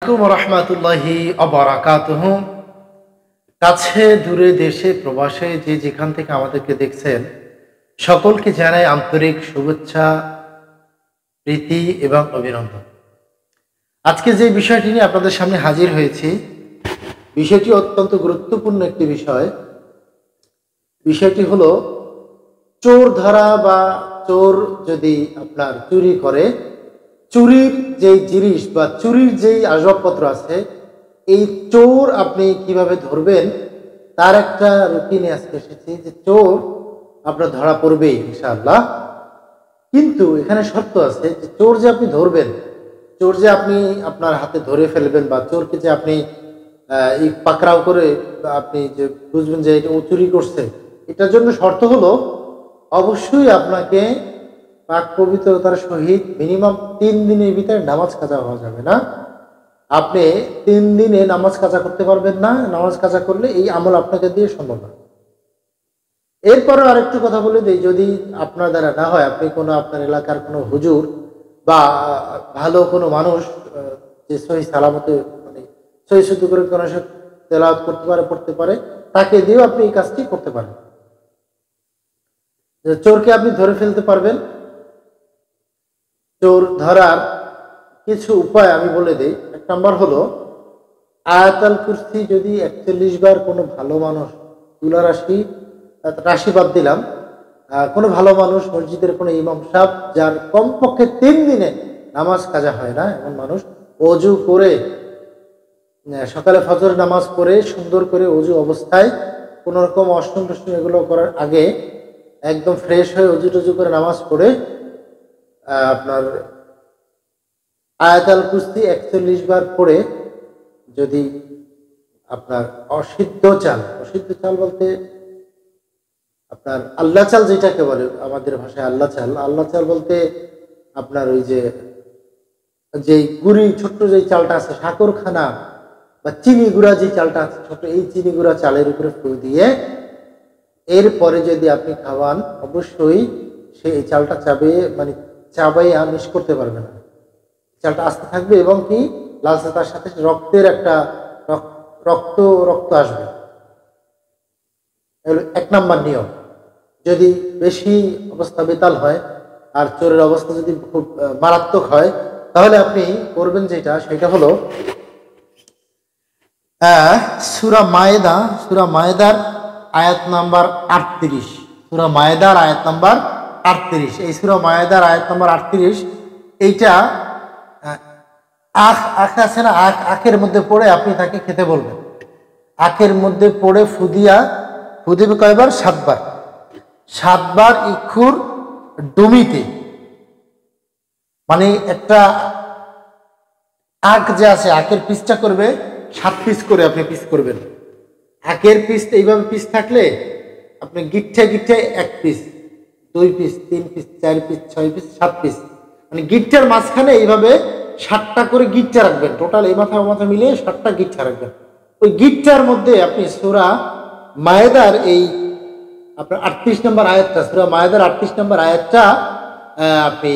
আলাইকুম রহমতুল্লাহি আবরাকাতুহু। কাছে দূরে দেশে প্রবাসে যে যেখান থেকে আমাদেরকে দেখছেন সকলকে জানাই আন্তরিক শুভেচ্ছা, প্রীতি এবং অভিনন্দন। আজকে যে বিষয়টি নিয়ে আপনাদের সামনে হাজির হয়েছি, বিষয়টি অত্যন্ত গুরুত্বপূর্ণ একটি বিষয়। বিষয়টি হলো চোর ধরা বা চোর যদি আপনার চুরি করে, চুরির যেই জিনিস বা চুরির যেই আসবাবপত্র আছে, এই চোর আপনি কিভাবে ধরবেন তার একটা রুটিনে আজকে এসেছি যে চোর আপনার ধরা পড়বেই ইনশাআল্লাহ। কিন্তু এখানে শর্ত আছে যে চোর যে আপনি ধরবেন, চোর যে আপনি আপনার হাতে ধরে ফেলবেন বা চোরকে যে আপনি এই পাকড়াও করে আপনি যে বুঝবেন যে এটা ও চুরি করছে, এটার জন্য শর্ত হলো অবশ্যই আপনাকে পাক পবিত্রতার সহিত মিনিমাম 3 দিনের ভিতরে নামাজ কাজা হওয়া যাবে না। আপনি 3 দিনে নামাজ কাজা করতে পারবেন না। নামাজ কাজা করলে এই আমল আপনাকে দিয়ে সম্ভব না। এরপরও আরেকটু কথা বলে দিই, যদি আপনার দ্বারা না হয়, আপনি কোনো আপনার এলাকার কোনো হুজুর বা ভালো কোনো মানুষ যে সহি সালামতে মানে সহি শুদ্ধ করে কোনো তেলাওয়াত করতে পারে, পড়তে পারে, তাকে দিয়েও আপনি এই কাজটি করতে পারেন। চোরকে আপনি ধরে ফেলতে পারবেন। চোর ধরার কিছু উপায় আমি বলে দিই। 1 নম্বর হলো আয়াতুল কুরসি যদি 41 বার কোনো ভালো মানুষ, তুলা রাশি বাদ দিলাম, কোনো ভালো মানুষ, মসজিদের কোনো ইমাম সাহেব যার কমপক্ষে 3 দিনে নামাজ কাজা হয় না, এমন মানুষ অজু করে সকালে ফজর নামাজ পড়ে সুন্দর করে অজু অবস্থায় কোনো রকম অষ্টম টষ্টম এগুলো করার আগে একদম ফ্রেশ হয়ে অজু টজু করে নামাজ পড়ে আপনার আয়াতুল কুরসি 41 বার পড়ে যদি আপনার অসিদ্ধ চাল বলতে আপনার আল্লাহ চাল যেটাকে বলে আমাদের ভাষায় আল্লাহ চাল বলতে আপনার ওই যে যেই গুড়ি ছোট্ট যেই চালটা আছে, সাকরখানা বা চিনি গুঁড়া যে চালটা আছে ছোট, এই চিনি গুঁড়া চালের উপরে ফু দিয়ে এরপরে যদি আপনি খাওয়ান, অবশ্যই সে এই চালটা চাবাইয়া মিস করতে পারবে না। চালটা আস্তে থাকবে এবং কি লালচে, তার সাথে রক্তের একটা রক্ত আসবে। এগুলো 1 নম্বর নিয়ম। যদি বেশি অবস্থা বেতাল হয় আর চোরের অবস্থা যদি খুব মারাত্মক হয়, তাহলে আপনি করবেন সেটা হলো সূরা মায়েদার আয়াত নাম্বার 38। সূরা মায়েদার আয়াত নাম্বার 38। এই সূরা মায়েদার আয়াত নাম্বার 38 এইটা আখ আছে না, আখের মধ্যে পড়ে আপনি তাকে খেতে বলবেন। আখের মধ্যে পড়ে ফু দিবে কয়বার? 7 বার। 7 বার ইক্ষুর ডুমিতে, মানে একটা আখ যে আছে, আখের পিসটা করবে 7 পিস করে আপনি পিস করবেন। আখের পিস এইভাবে পিস থাকলে আপনি গিট্টে 1 piece, 2 piece, 3 piece, 4 piece, 6 piece, 7 piece, মানে গিট্টার মাঝখানে এইভাবে 7টা করে গিট্টা রাখবেন। টোটাল এই মাথা ও মাথা মিলিয়ে 7টা গিট্টা রাখবেন। ওই গিট্টার মধ্যে আপনি সূরা মায়েদার এই আপনার 38 নম্বর আয়াতটা, সূরা মায়েদার 38 নম্বর আয়াতটা আপনি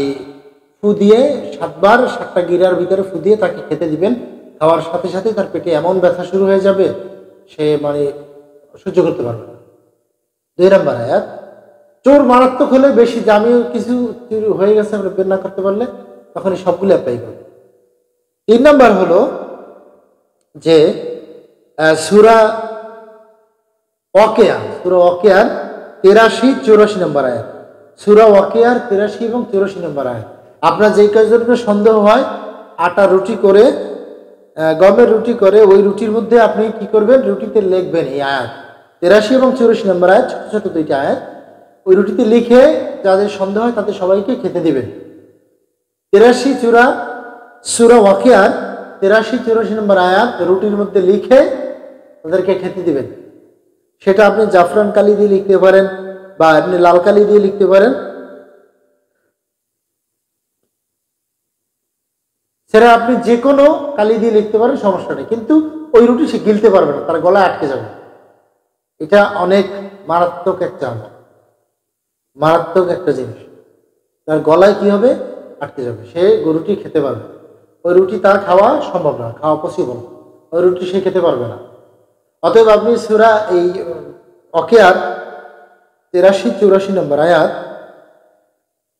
ফু দিয়ে 7 বার 7টা গিরার ভিতরে ফু দিয়ে তাকে খেতে দিবেন। খাওয়ার সাথে সাথে তার পেটে এমন ব্যথা শুরু হয়ে যাবে, সে সহ্য করতে পারবে না। 2 নম্বর আয়াত, চোর মারাত্মক হলে, বেশি দামিও কিছু চুরি হয়ে গেছে আমরা বের না করতে পারলে, তখন সবগুলো অ্যাপ্লাই করবে। 3 নম্বর হলো যে সূরা ওয়াকিয়া, 83-84 নম্বর আয়াত। সূরা ওয়াকিয়ার 83 এবং 84 নম্বর আয়াত। আপনার যেই কাজের সন্দেহ হয়, আটা রুটি করে, গমের রুটি করে, ওই রুটির মধ্যে আপনি কি করবেন, রুটিতে লিখবেন এই আয়াত 83 এবং 84 নম্বর আয়াত, ছোট ছোট 2টা আয়াত। ওই রুটিতে লিখে যাদের সন্দেহ হয় তাদের সবাইকে খেতে দিবেন। 83 সূরা ওয়াকিয়ার 83-84 নম্বর আয়াত রুটির মধ্যে লিখে তাদেরকে খেতে দিবেন। সেটা আপনি জাফরান কালি দিয়ে লিখতে পারেন বা আপনি লাল কালি দিয়ে লিখতে পারেন। সেটা আপনি যে কোনো কালি দিয়ে লিখতে পারেন, সমস্যা নেই। কিন্তু ওই রুটি সে গিলতে পারবে না, তার গলায় আটকে যাবে। এটা অনেক মারাত্মক একটা জিনিস। তার গলায় কি হবে? আটকে যাবে, সে গরুটি খেতে পারবে। ওই রুটি তার খাওয়া সম্ভব না, খাওয়া পসিবল, ওই রুটি সে খেতে পারবে না। অতএব আপনি সূরা এই ওয়াকিয়ার 83-84 নম্বর আয়াত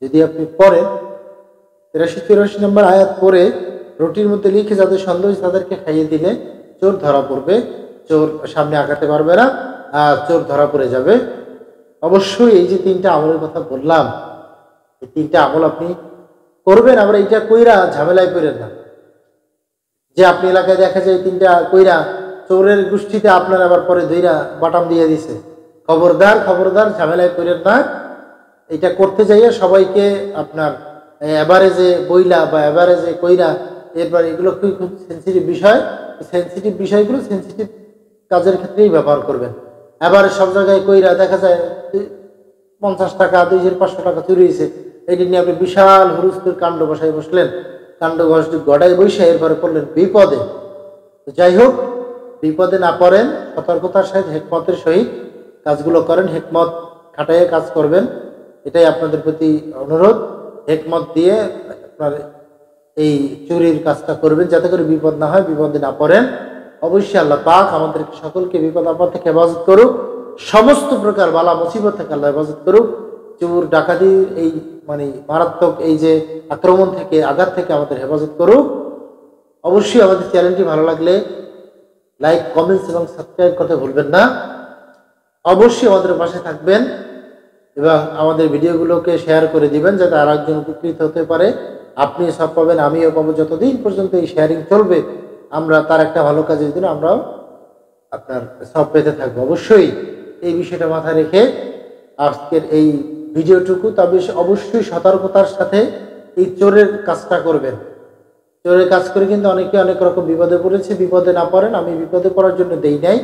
যদি আপনি পড়েন, 83-84 নম্বর আয়াত পড়ে রুটির মধ্যে লিখে যাদের সন্দেহ তাদেরকে খাইয়ে দিলে চোর ধরা পড়বে, চোর সামনে আগাতে পারবে না, আর চোর ধরা পড়ে যাবে। অবশ্যই এই যে 3টা আমলের কথা বললাম, এই 3টা আমল আপনি করবেন। আবার এইটা কইরা ঝামেলায় পড়েন না যে আপনি এলাকায় দেখা যায় 3টা কইরা চোরের গোষ্ঠীতে আপনার আবার পরে ধইরা বাটাম দিয়ে দিছে। খবরদার খবরদার, ঝামেলায় পড়েন না। এটা করতে যাইয়া সবাইকে আপনার এভারেজে বইলা বা এভারেজে কইরা এরপর এগুলো খুব সেন্সিটিভ বিষয়, সেন্সিটিভ বিষয়গুলো সেন্সিটিভ কাজের ক্ষেত্রেই ব্যবহার করবেন। এবার সব জায়গায় কইরা দেখা যায় 50 টাকা 2500 টাকা চুরি হয়েছে, এইটা নিয়ে আপনি বিশাল হুরুস্তুর কাণ্ড বসায় বসলেন, কাণ্ড গড়াই বসে এরপরে পড়লেন বিপদে। যাই হোক, বিপদে না পড়েন, সতর্কতার সহিত হেকমতের সহিত কাজগুলো করেন, হেকমত খাটাইয়ে কাজ করবেন, এটাই আপনাদের প্রতি অনুরোধ। হেকমত দিয়ে আপনার এই চুরির কাজটা করবেন যাতে করে বিপদ না হয়, বিপদে না পড়েন। অবশ্যই আল্লাহ পাক আমাদেরকে সকলকে বিপদ আপদ থেকে হেফাজত করুক, সমস্ত প্রকার বালা মুসিবত থেকে আল্লাহ হেফাজত করুক। চোর ডাকাতির এই মারাত্মক এই যে আক্রমণ থেকে, আঘাত থেকে আমাদের হেফাজত করুক। অবশ্যই আমাদের চ্যানেলটি ভালো লাগলে লাইক, কমেন্টস এবং সাবস্ক্রাইব করতে ভুলবেন না। অবশ্যই আমাদের পাশে থাকবেন এবং আমাদের ভিডিওগুলোকে শেয়ার করে দিবেন যাতে আর একজন উপকৃত হতে পারে। আপনি সব পাবেন, আমিও পাবো। যতদিন পর্যন্ত এই শেয়ারিং চলবে, আমরা তার একটা ভালো কাজের জন্য আমরাও আপনার সব পেতে থাকবো। অবশ্যই এই বিষয়টা মাথায় রেখে আজকের এই ভিডিওটুকু, তবে অবশ্যই সতর্কতার সাথে এই চোরের কাজটা করবেন। চোরের কাজ করে কিন্তু অনেকে অনেক রকম বিপদে পড়েছে। বিপদে না পড়েন, আমি বিপদে পড়ার জন্য দেই নাই।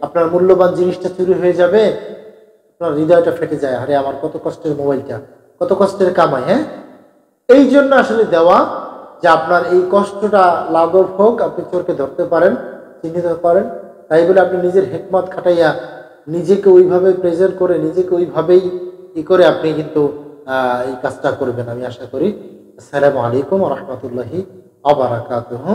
আপনার মূল্যবান জিনিসটা চুরি হয়ে যাবে, আপনার হৃদয়টা ফেটে যায়, আরে আমার কত কষ্টের মোবাইলটা, কত কষ্টের কামাই। হ্যাঁ, এই জন্য আসলে দেওয়া যে আপনার এই কষ্টটা লাঘব হোক, আপনি চোরকে ধরতে পারেন, চিহ্নিত করেন। তাই বলে আপনি নিজের হেকমত খাটাইয়া নিজেকে ওইভাবে প্রেজেন্ট করে, নিজেকে ওইভাবেই করে আপনি কিন্তু এই কাজটা করবেন। আমি আশা করি। আসসালামু আলাইকুম ওয়া রাহমাতুল্লাহি ওয়া বারাকাতুহু।